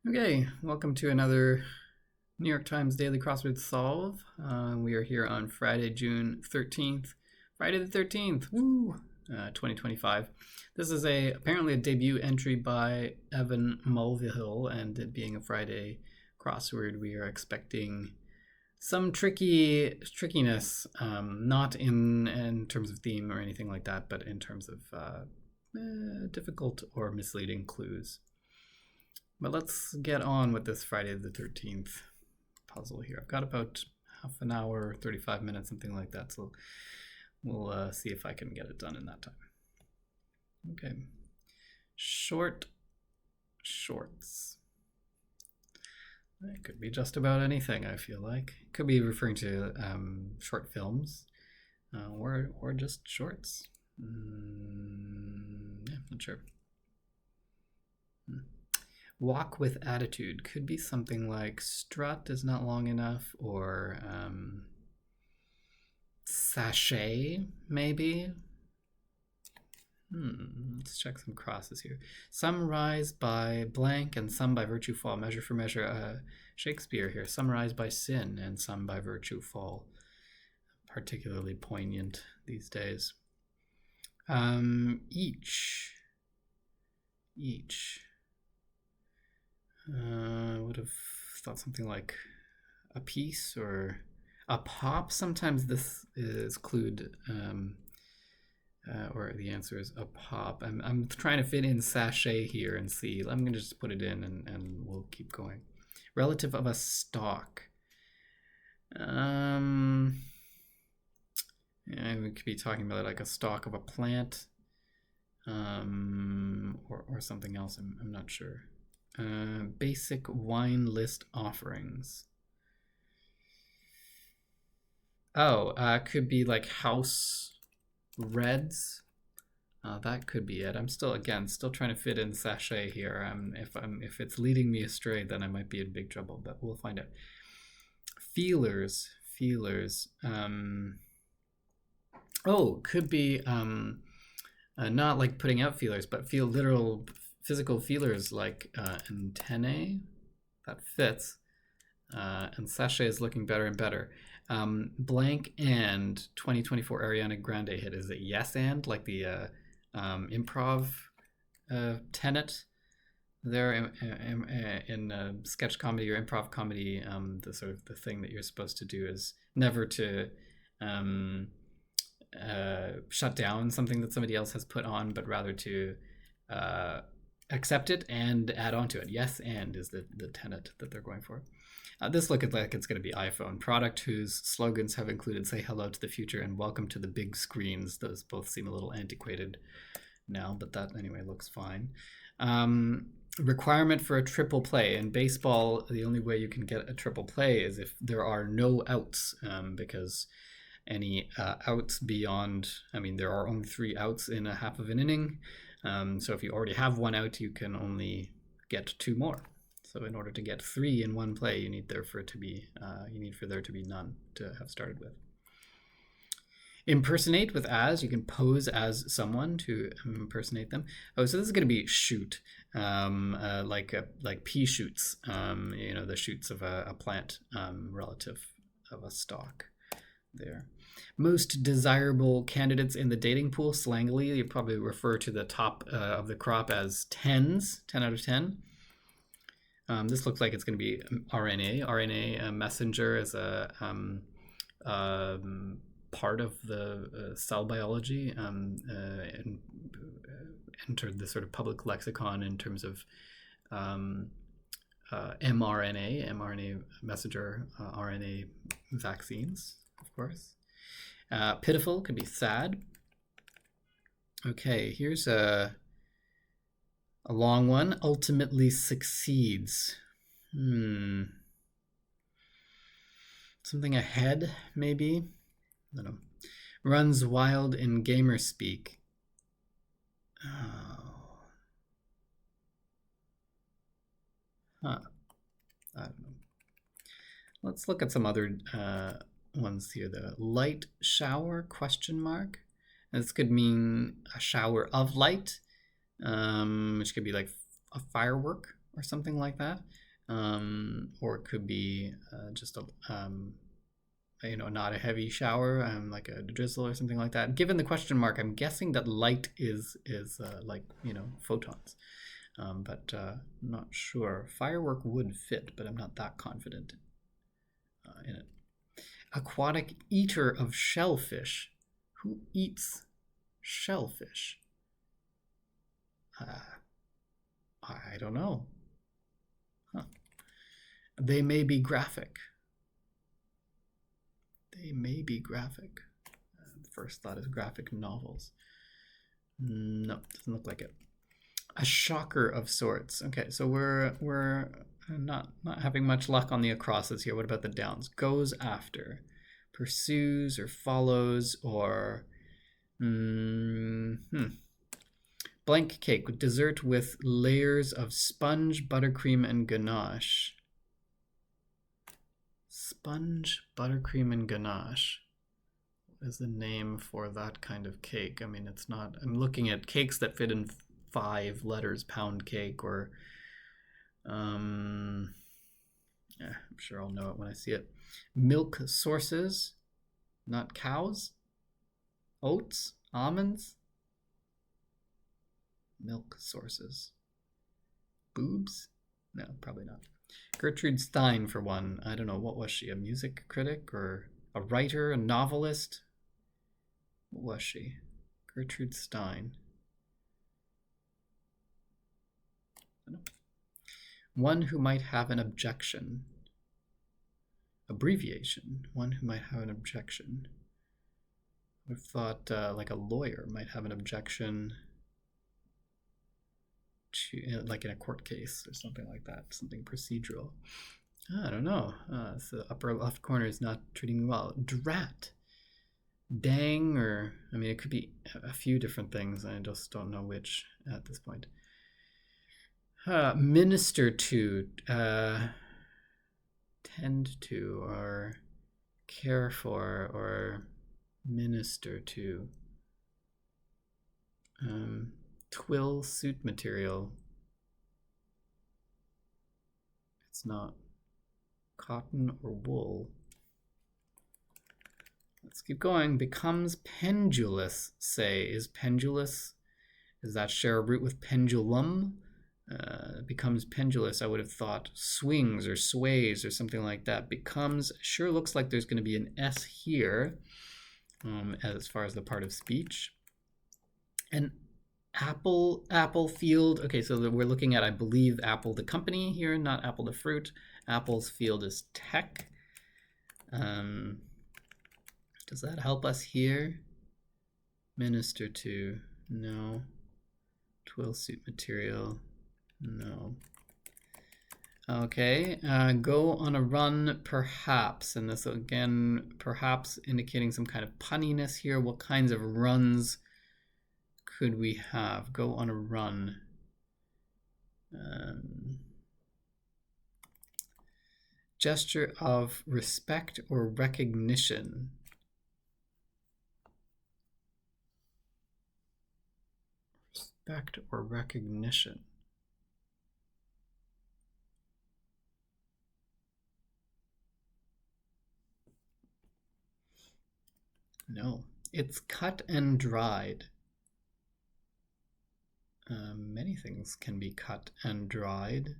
Okay, welcome to another New York Times Daily Crossword Solve. We are here on Friday, June 13th. Friday the 13th, woo! 2025. This is apparently a debut entry by Evan Mulvihill, and it being a Friday crossword, we are expecting some trickiness, not in terms of theme or anything like that, but in terms of difficult or misleading clues. But let's get on with this Friday the 13th puzzle here. I've got about half an hour, 35 minutes, something like that. So we'll see if I can get it done in that time. Okay. Shorts. It could be just about anything, I feel like. It could be referring to short films or just shorts. Yeah, not sure. Walk with attitude could be something like strut is not long enough, or sachet, maybe. Let's check some crosses here. Some rise by blank and some by virtue fall. Measure for measure. Shakespeare here. Some rise by sin and some by virtue fall. Particularly poignant these days. Each. Would have thought something like a piece or a pop. Sometimes this is clued, or the answer is a pop. I'm trying to fit in sachet here and see. I'm going to just put it in and we'll keep going. Relative of a stalk. Yeah, we could be talking about like a stalk of a plant, or something else. I'm not sure. Basic wine list offerings. Could be like house reds. That could be it. I'm still trying to fit in sachet here. If it's leading me astray, then I might be in big trouble. But we'll find out. Feelers. Could be not like putting out feelers, but literal physical feelers like antennae. That fits. And sachet is looking better and better. Blank and 2024 Ariana Grande hit. Is it yes and, like the improv tenet there in sketch comedy or improv comedy? The sort of the thing that you're supposed to do is never to shut down something that somebody else has put on, but rather to accept it and add on to it. Yes and is the tenet that they're going for. This looks like it's going to be iPhone product whose slogans have included "Say hello to the future" and "Welcome to the big screens." Those both seem a little antiquated now, but that anyway looks fine. Requirement for a triple play. In baseball, the only way you can get a triple play is if there are no outs, because any outs beyond, there are only 3 outs in a half of an inning. So if you already have 1 out, you can only get 2 more. So in order to get 3 in one play, you need for there to be none to have started with. Impersonate with as. You can pose as someone to impersonate them. So this is going to be shoot, like pea shoots. The shoots of a plant, relative of a stalk. There. Most desirable candidates in the dating pool. Slangily, you probably refer to the top of the crop as 10s, 10 out of 10. This looks like it's going to be RNA. RNA messenger is a part of the cell biology, entered the sort of public lexicon in terms of mRNA messenger, RNA vaccines, of course. Pitiful could be sad. Okay, here's a long one. Ultimately succeeds. Something ahead, maybe. I don't know. Runs wild in gamer speak. I don't know. Let's look at some other ones here. The light shower ? This could mean a shower of light, which could be like a firework. or something like that. Or it could be just a not a heavy shower, like a drizzle or something like that. Given the question mark, I'm guessing that light is like photons, but not sure. Firework would fit, but I'm not that confident in it. Aquatic eater of shellfish. Who eats shellfish? I don't know. Huh. They may be graphic. They may be graphic. First thought is graphic novels. No, doesn't look like it. A shocker of sorts. Okay, so we're not having much luck on the acrosses here. What about the downs? Goes after, pursues or follows, or blank cake with dessert with layers of sponge, buttercream, and ganache. Sponge, buttercream, and ganache. What is the name for that kind of cake? I mean, it's not. I'm looking at cakes that fit in 5 letters, pound cake, or yeah, I'm sure I'll know it when I see it. Milk sources, not cows. Oats, almonds. Milk sources. Boobs? No, probably not. Gertrude Stein, for one. I don't know, what was she? A music critic or a writer, a novelist? What was she? Gertrude Stein. I don't know. One who might have an objection. Abbreviation. One who might have an objection. I would have thought like a lawyer might have an objection to, like in a court case or something like that, something procedural. I don't know. So the upper left corner is not treating me well. Drat. Dang, or, I mean, it could be a few different things. I just don't know which at this point. Minister to, tend to, or care for, or minister to. Twill suit material. It's not cotton or wool. Let's keep going. Becomes pendulous, say. Is pendulous, does that share a root with pendulum? Becomes pendulous, I would have thought swings or sways or something like that. Becomes, sure looks like there's going to be an S here as far as the part of speech. And apple field. Okay, so we're looking at, I believe, Apple the company here, not Apple the fruit. Apple's field is tech. Does that help us here? Minister to, no. Twill suit material, no. Okay, go on a run, perhaps. And this again, perhaps indicating some kind of punniness here. What kinds of runs could we have? Go on a run. Gesture of respect or recognition. Respect or recognition. No, it's cut and dried. Many things can be cut and dried.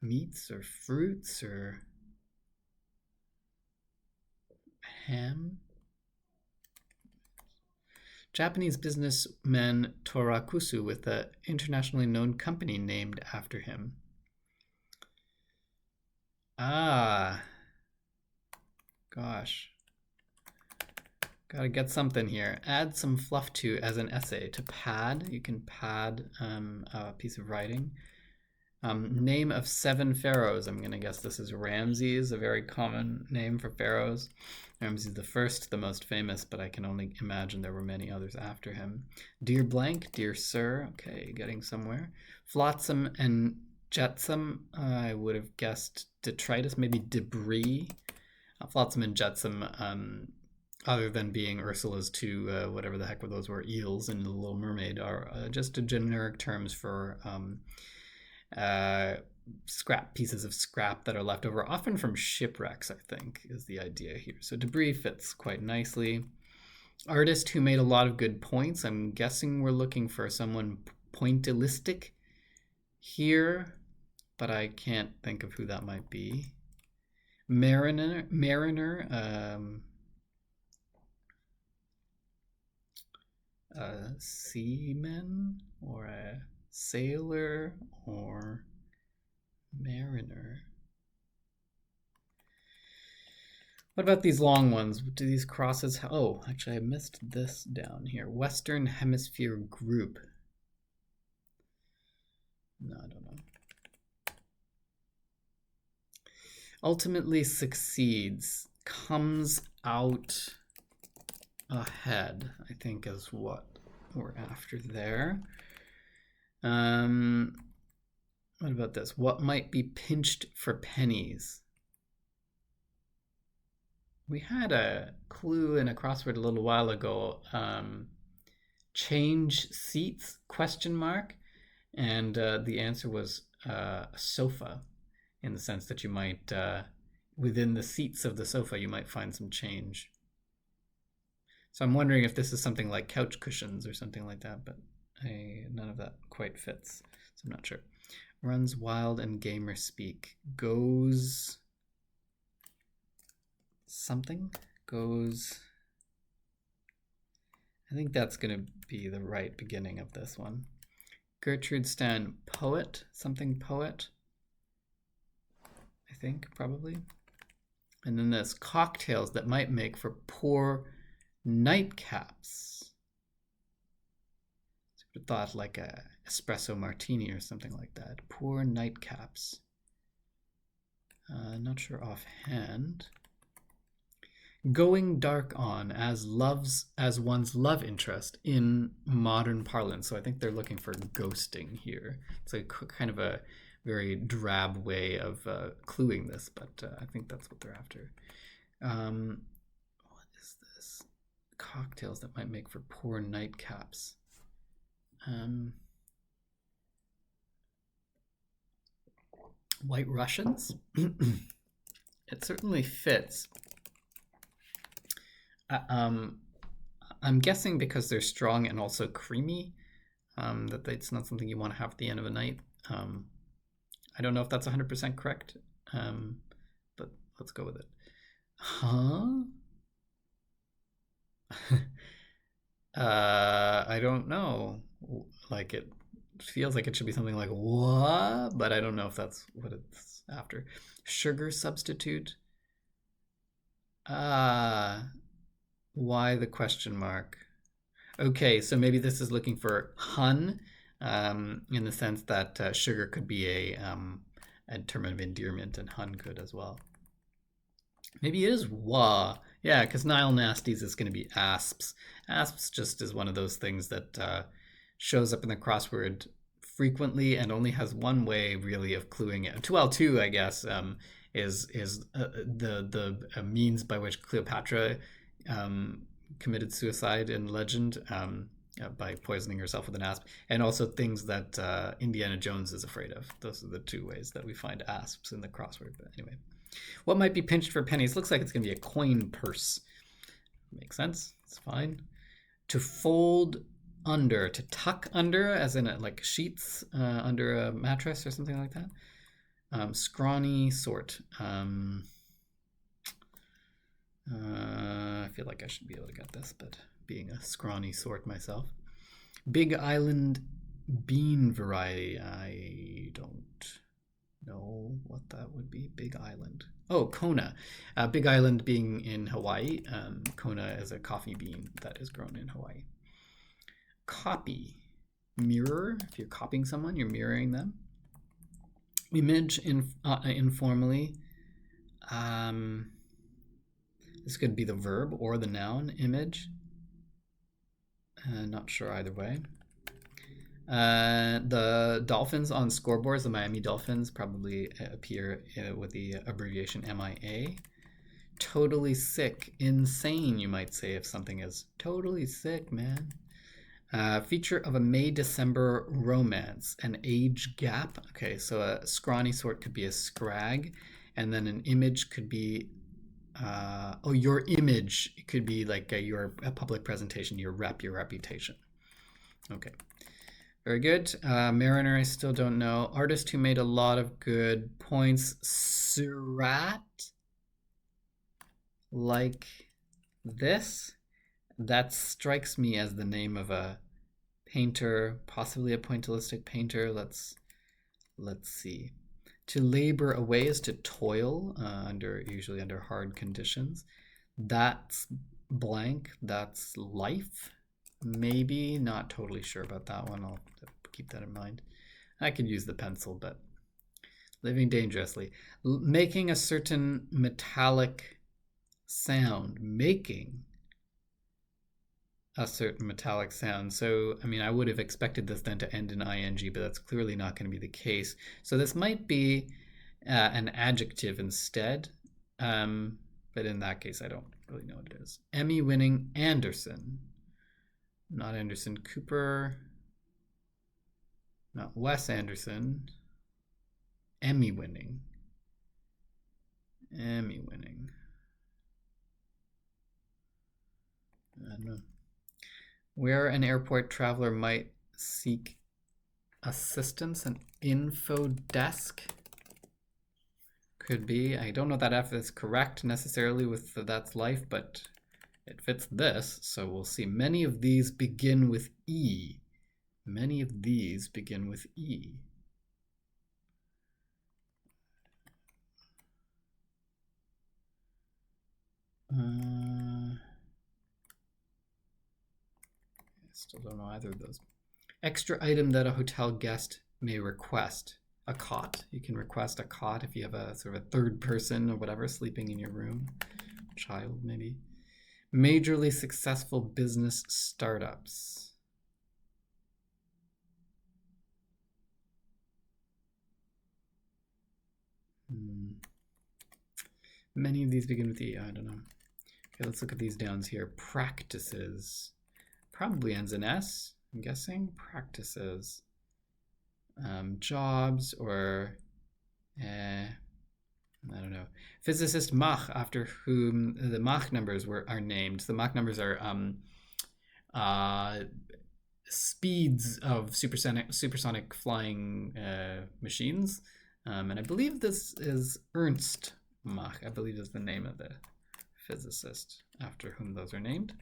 Meats or fruits or ham. Japanese businessman Torakusu with an internationally known company named after him. Ah, gosh. Gotta get something here. Add some fluff to as an essay. To pad, you can pad a piece of writing. Name of 7 pharaohs. I'm gonna guess this is Ramses, a very common name for pharaohs. Ramses the first, the most famous, but I can only imagine there were many others after him. Dear blank, dear sir. Okay, getting somewhere. Flotsam and jetsam. I would have guessed detritus, maybe debris. Flotsam and jetsam other than being Ursula's two, whatever the heck were those were, eels in The Little Mermaid, are just generic terms for scrap pieces of scrap that are left over, often from shipwrecks, I think, is the idea here. So debris fits quite nicely. Artist who made a lot of good points. I'm guessing we're looking for someone pointillistic here, but I can't think of who that might be. Mariner, a seaman or a sailor or mariner. What about these long ones? Do these crosses? Oh, actually, I missed this down here. Western Hemisphere Group. No, I don't know. Ultimately succeeds, comes out ahead, I think is what we're after there. What about this? What might be pinched for pennies? We had a clue in a crossword a little while ago. Change seats, question mark. And the answer was a sofa, in the sense that you might, within the seats of the sofa, you might find some change. So I'm wondering if this is something like couch cushions or something like that, but none of that quite fits. So I'm not sure. Runs wild and gamer speak. Goes something. Goes. I think that's going to be the right beginning of this one. Gertrude Stan, poet, something poet. I think, probably. And then there's cocktails that might make for poor nightcaps. Sort of thought like a espresso martini or something like that. Poor nightcaps. Not sure offhand. Going dark on as one's love interest in modern parlance. So I think they're looking for ghosting here. It's like kind of a very drab way of cluing this, but I think that's what they're after. What is this? Cocktails that might make for poor nightcaps. White Russians? It certainly fits. I'm guessing because they're strong and also creamy, that it's not something you want to have at the end of a night. I don't know if that's 100% correct, but let's go with it. Huh? I don't know. Like, it feels like it should be something like what, but I don't know if that's what it's after. Sugar substitute. Why the question mark? Okay, so maybe this is looking for hun, in the sense that sugar could be a term of endearment, and hun could as well. Maybe it is wah. Yeah, because Nile Nasties is going to be asps. Asps just is one of those things that shows up in the crossword frequently and only has one way really of cluing it. 2L2, I guess, is the means by which Cleopatra committed suicide in legend, by poisoning herself with an asp, and also things that Indiana Jones is afraid of. Those are the two ways that we find asps in the crossword. But anyway, what might be pinched for pennies? Looks like it's going to be a coin purse. Makes sense. It's fine. To fold under, to tuck under, as in like sheets under a mattress or something like that. Scrawny sort. I feel like I should be able to get this, but being a scrawny sort myself. Big Island bean variety. I don't know what that would be. Big Island. Oh, Kona. Big Island being in Hawaii. Kona is a coffee bean that is grown in Hawaii. Copy. Mirror. If you're copying someone, you're mirroring them. Image informally. This could be the verb or the noun, image. Not sure either way. The dolphins on scoreboards, the Miami Dolphins, probably appear with the abbreviation MIA. totally sick. Insane, you might say, if something is totally sick, man. Feature of a May-December romance, an age gap. Okay, so a scrawny sort could be a scrag, and then an image could be, your image could be like a public presentation, your reputation. Okay, very good. Mariner, I still don't know. Artist who made a lot of good points. Surat, like this. That strikes me as the name of a painter, possibly a pointillistic painter. Let's see. To labor away is to toil, usually under hard conditions. That's blank. That's life. Maybe, not totally sure about that one. I'll keep that in mind. I could use the pencil, but living dangerously. Making a certain metallic sound. Making a certain metallic sound. So, I mean, I would have expected this then to end in ing, but that's clearly not going to be the case. So this might be an adjective instead. But in that case, I don't really know what it is. Emmy-winning Anderson. Not Anderson Cooper. Not Wes Anderson. Emmy-winning. Emmy-winning. I don't know. Where an airport traveler might seek assistance, an info desk could be. I don't know that if it's correct necessarily with that's life, but it fits this, so we'll see. Many of these begin with E. Many of these begin with E. Still don't know either of those. Extra item that a hotel guest may request. A cot. You can request a cot if you have a sort of a third person or whatever sleeping in your room. Child, maybe. Majorly successful business startups. Many of these begin with E. I don't know. Okay, let's look at these downs here. Practices. Probably ends in S, I'm guessing. Practices. Jobs or I don't know. Physicist Mach, after whom the Mach numbers are named. The Mach numbers are speeds of supersonic flying machines. And I believe this is Ernst Mach, I believe is the name of the physicist after whom those are named.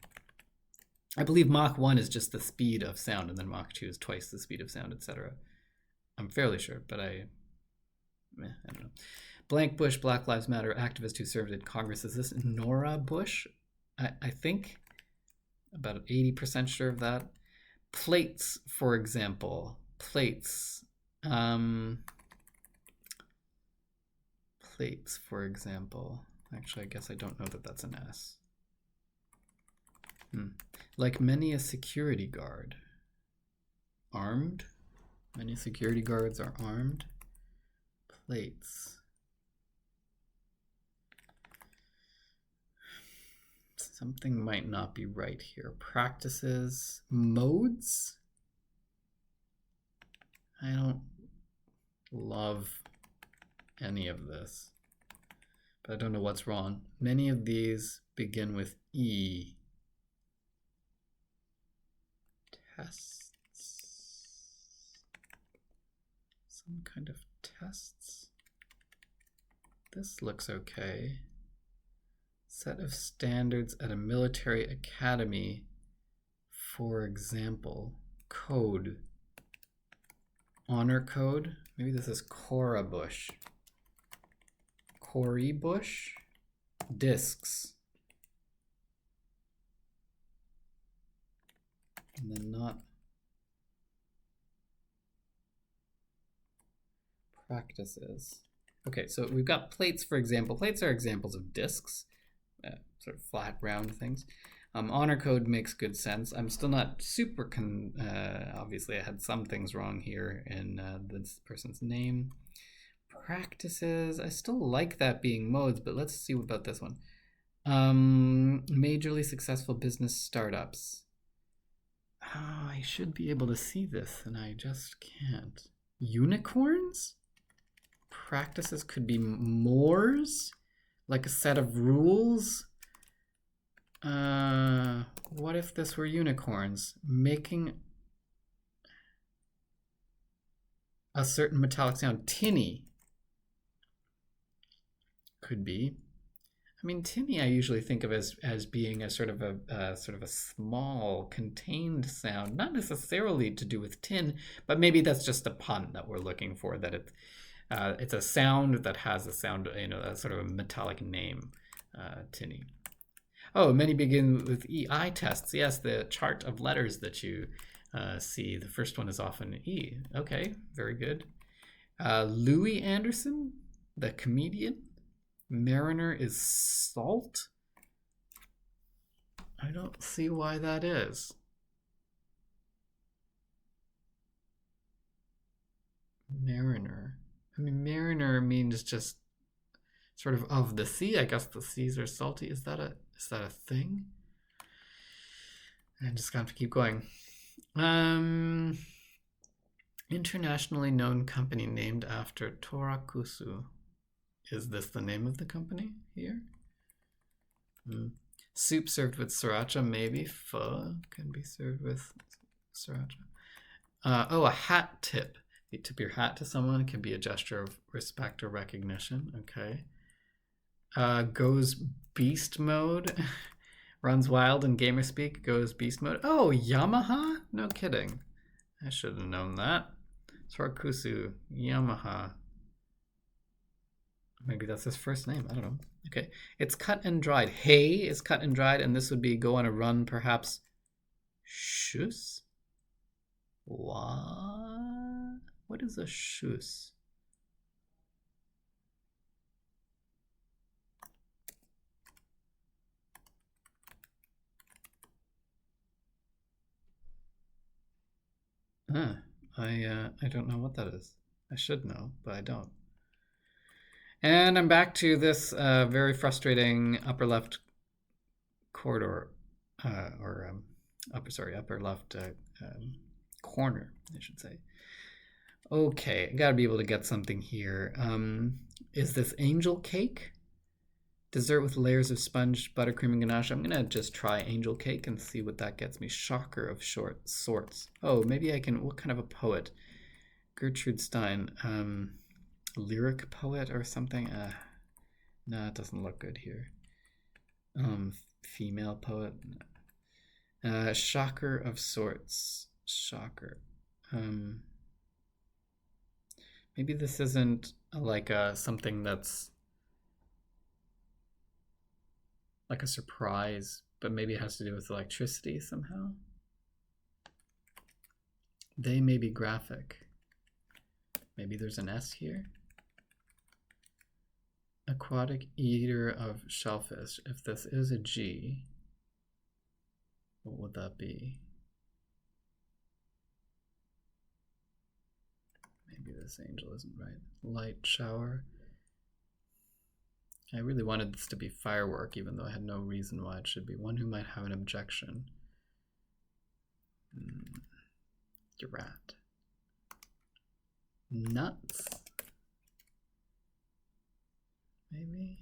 I believe Mach 1 is just the speed of sound, and then Mach 2 is twice the speed of sound, etc. I'm fairly sure, but I don't know. Blank Bush, Black Lives Matter activist who served in Congress. Is this Nora Bush? I think. About 80% sure of that. Plates, for example. Plates. Plates, for example. Actually, I guess I don't know that that's an S. Like many a security guard. Armed. Many security guards are armed. Plates. Something might not be right here. Practices. Modes. I don't love any of this, but I don't know what's wrong. Many of these begin with E. Tests. Some kind of tests. This looks okay. Set of standards at a military academy, for example. Code. Honor code. Maybe this is Cora Bush. Cory Bush. Discs. And then not practices. Okay, so we've got plates, for example. Plates are examples of discs, sort of flat, round things. Honor code makes good sense. I'm still not super obviously I had some things wrong here in this person's name. Practices, I still like that being modes, but let's see about this one. Majorly successful business startups. Oh, I should be able to see this, and I just can't. Unicorns? Practices could be mores? Like a set of rules? What if this were unicorns? Making a certain metallic sound. Tinny. Could be. I mean, tinny I usually think of as being a sort of a small, contained sound, not necessarily to do with tin, but maybe that's just a pun that we're looking for. That it's a sound that has a sound, a sort of a metallic name, tinny. Oh, many begin with EI tests. Yes, the chart of letters that you see. The first one is often E. Okay, very good. Louis Anderson, the comedian. Mariner is salt? I don't see why that is. Mariner. I mean, mariner means just sort of the sea. I guess the seas are salty. Is that a thing? I'm just gonna have to keep going. Internationally known company named after Torakusu. Is this the name of the company here? Soup served with sriracha, maybe. Pho can be served with sriracha. A hat tip. You tip your hat to someone. It can be a gesture of respect or recognition. Okay. Goes beast mode. Runs wild in gamer speak. Goes beast mode. Oh, Yamaha? No kidding. I should have known that. Torakusu, Yamaha. Maybe that's his first name. I don't know. Okay. It's cut and dried. Hay is cut and dried, and this would be go on a run, perhaps. Shoes? What? What is a shoes? I don't know what that is. I should know, but I don't. And I'm back to this very frustrating upper left corridor, upper left corner, I should say. Okay, I gotta be able to get something here. Is this angel cake? Dessert with layers of sponge, buttercream, and ganache. I'm gonna just try angel cake and see what that gets me. Shocker of short sorts. Oh, maybe I can. What kind of a poet? Gertrude Stein. Lyric poet or something? No, it doesn't look good here. Female poet. Shocker of sorts. Shocker. Maybe this isn't like something that's like a surprise, but maybe it has to do with electricity somehow. They may be graphic. Maybe there's an S here. Aquatic eater of shellfish. If this is a G, what would that be? Maybe this angel isn't right. Light shower. I really wanted this to be firework, even though I had no reason why it should be. One who might have an objection. Rat. Nuts. Maybe.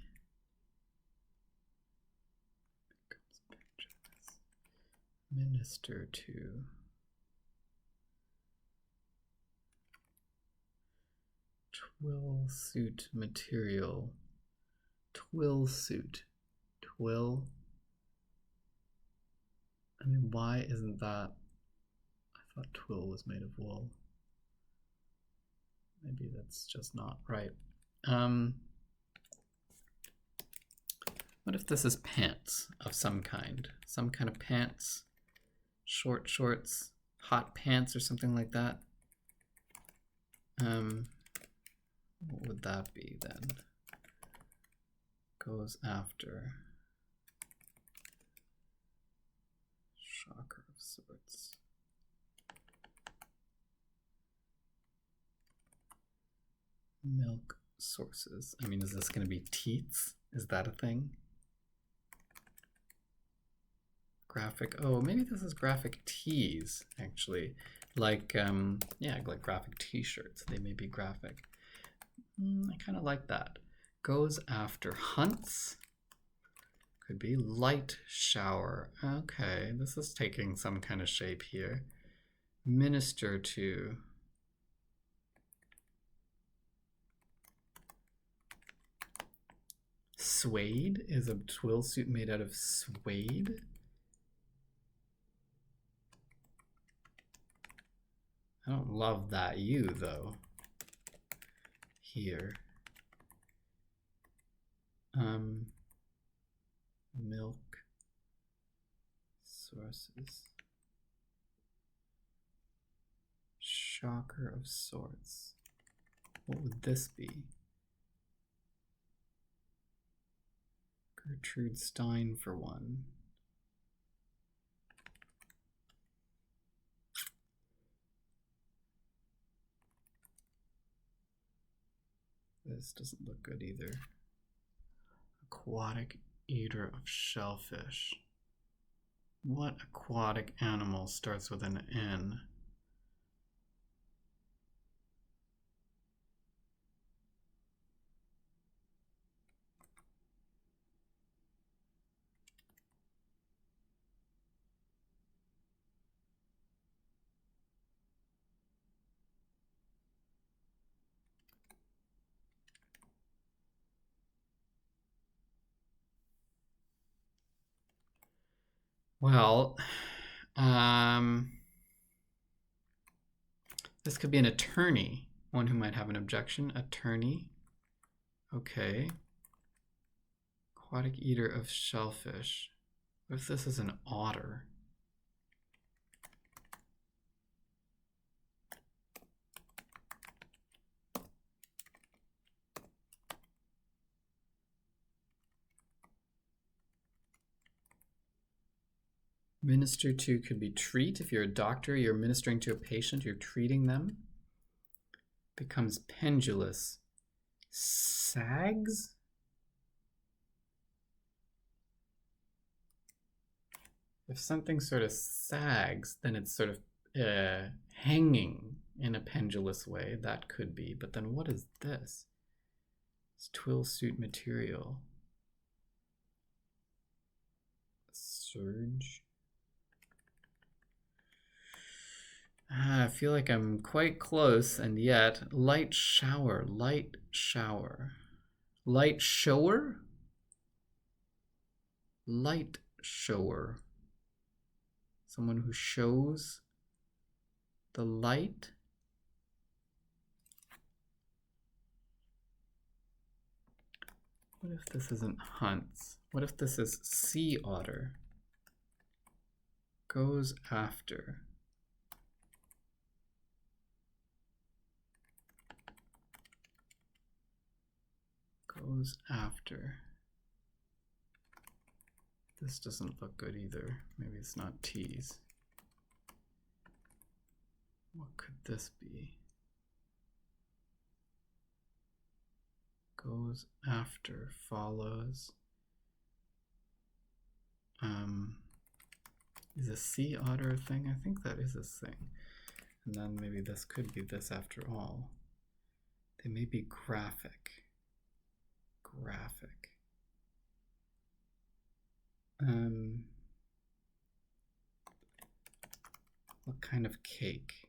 Minister to. Twill suit material. Twill suit. Twill. I mean, why isn't that? I thought twill was made of wool. Maybe that's just not right. What if this is pants of some kind? Some kind of pants, short shorts, hot pants or something like that. What would that be then? Goes after. Shocker of sorts. Milk sources. I mean, is this going to be teats? Is that a thing? Graphic, oh, maybe this is graphic tees, actually. Like, yeah, like graphic t-shirts. They may be graphic. I kind of like that. Goes after, hunts. Could be light shower. Okay, this is taking some kind of shape here. Minister to. Suede is a twill suit made out of suede. I don't love that U though. Here. Milk sources. Shocker of sorts. What would this be? Gertrude Stein for one. This doesn't look good either. Aquatic eater of shellfish. What aquatic animal starts with an N? Well, this could be an attorney, one who might have an objection. Attorney. Okay. Aquatic eater of shellfish. What if this is an otter? Minister to could be treat. If you're a doctor, you're ministering to a patient, you're treating them. Becomes pendulous. Sags? If something sort of sags, then it's sort of hanging in a pendulous way. That could be. But then what is this? It's twill suit material. Surge. I feel like I'm quite close, and yet light shower, light shower. Light shower? Light shower. Someone who shows the light. What if this isn't hunts? What if this is sea otter? Goes after. Goes after. This doesn't look good either. Maybe it's not T's. What could this be? Goes after, follows. Is a sea otter a thing? I think that is a thing. And then maybe this could be this after all. They may be graphic. Graphic. What kind of cake?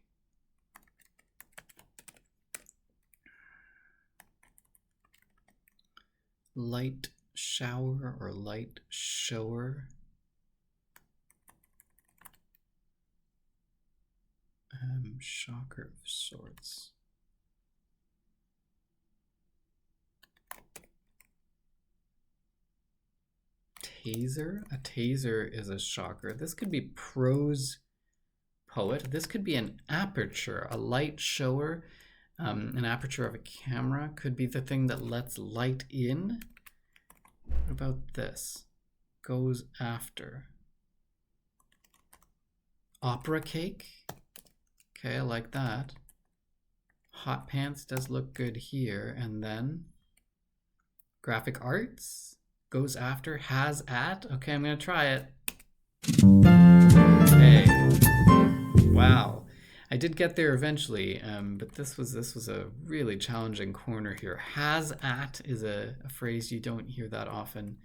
Light shower or light shower? Shocker of sorts. Taser? A taser is a shocker. This could be prose poet. This could be an aperture, a light shower. An aperture of a camera could be the thing that lets light in. What about this? Goes after. Opera cake. Okay, I like that. Hot pants does look good here. And then graphic arts. Goes after, has at. Okay, I'm going to try it. Hey, wow. I did get there eventually, but this was a really challenging corner here. Has at is a phrase you don't hear that often.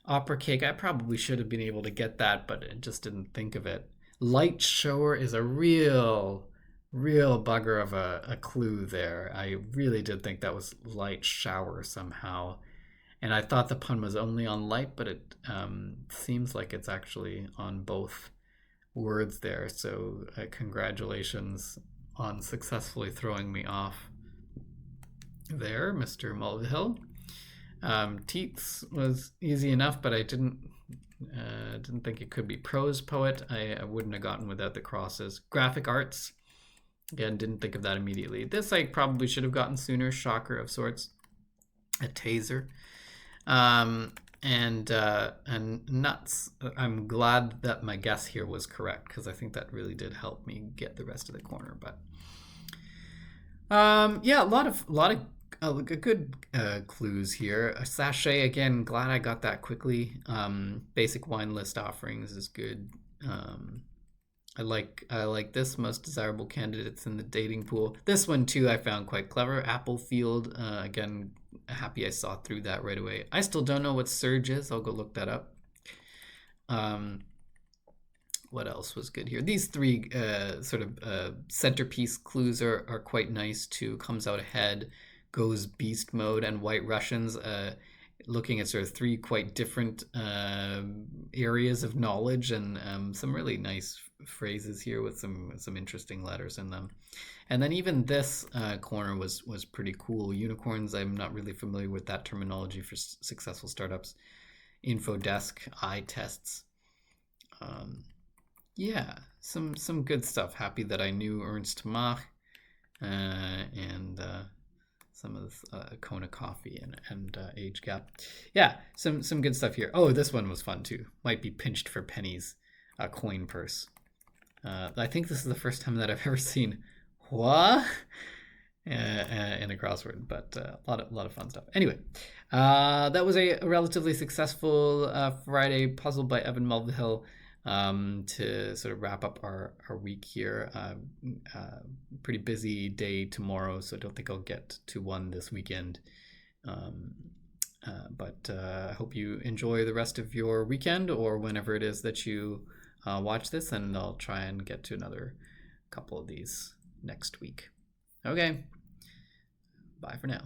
Opera cake, I probably should have been able to get that, but I just didn't think of it. Light shower is a real bugger of a clue there. I really did think that was light shower somehow. And I thought the pun was only on light, but it seems like it's actually on both words there. So congratulations on successfully throwing me off there, Mr. Mulvihill. Teats was easy enough, but I didn't think it could be. Prose poet, I wouldn't have gotten without the crosses. Graphic arts, again, didn't think of that immediately. This I probably should have gotten sooner. Shocker of sorts. A taser. And nuts. I'm glad that my guess here was correct, because I think that really did help me get the rest of the corner. But yeah, a lot of good clues here. A sachet, again, glad I got that quickly. Basic wine list offerings is good. I like this, most desirable candidates in the dating pool. This one too I found quite clever. Applefield, again, happy I saw through that right away. I still don't know what surge is. I'll go look that up. What else was good here? These three sort of centerpiece clues are quite nice too. Comes out ahead, goes beast mode, and White Russians. Looking at sort of three quite different areas of knowledge, and some really nice phrases here with some interesting letters in them. And then even this corner was pretty cool. Unicorns, I'm not really familiar with that terminology for successful startups. Info desk, eye tests. Yeah, some good stuff. Happy that I knew Ernst Mach and some of this Kona coffee and age gap. Yeah, some good stuff here. Oh, this one was fun too. Might be pinched for pennies. A coin purse. I think this is the first time that I've ever seen what in a crossword, but a lot of fun stuff. Anyway, that was a relatively successful Friday puzzle by Evan Mulvihill. To sort of wrap up our week here. Pretty busy day tomorrow, so I don't think I'll get to one this weekend. But I hope you enjoy the rest of your weekend or whenever it is that you watch this, and I'll try and get to another couple of these next week. Okay, bye for now.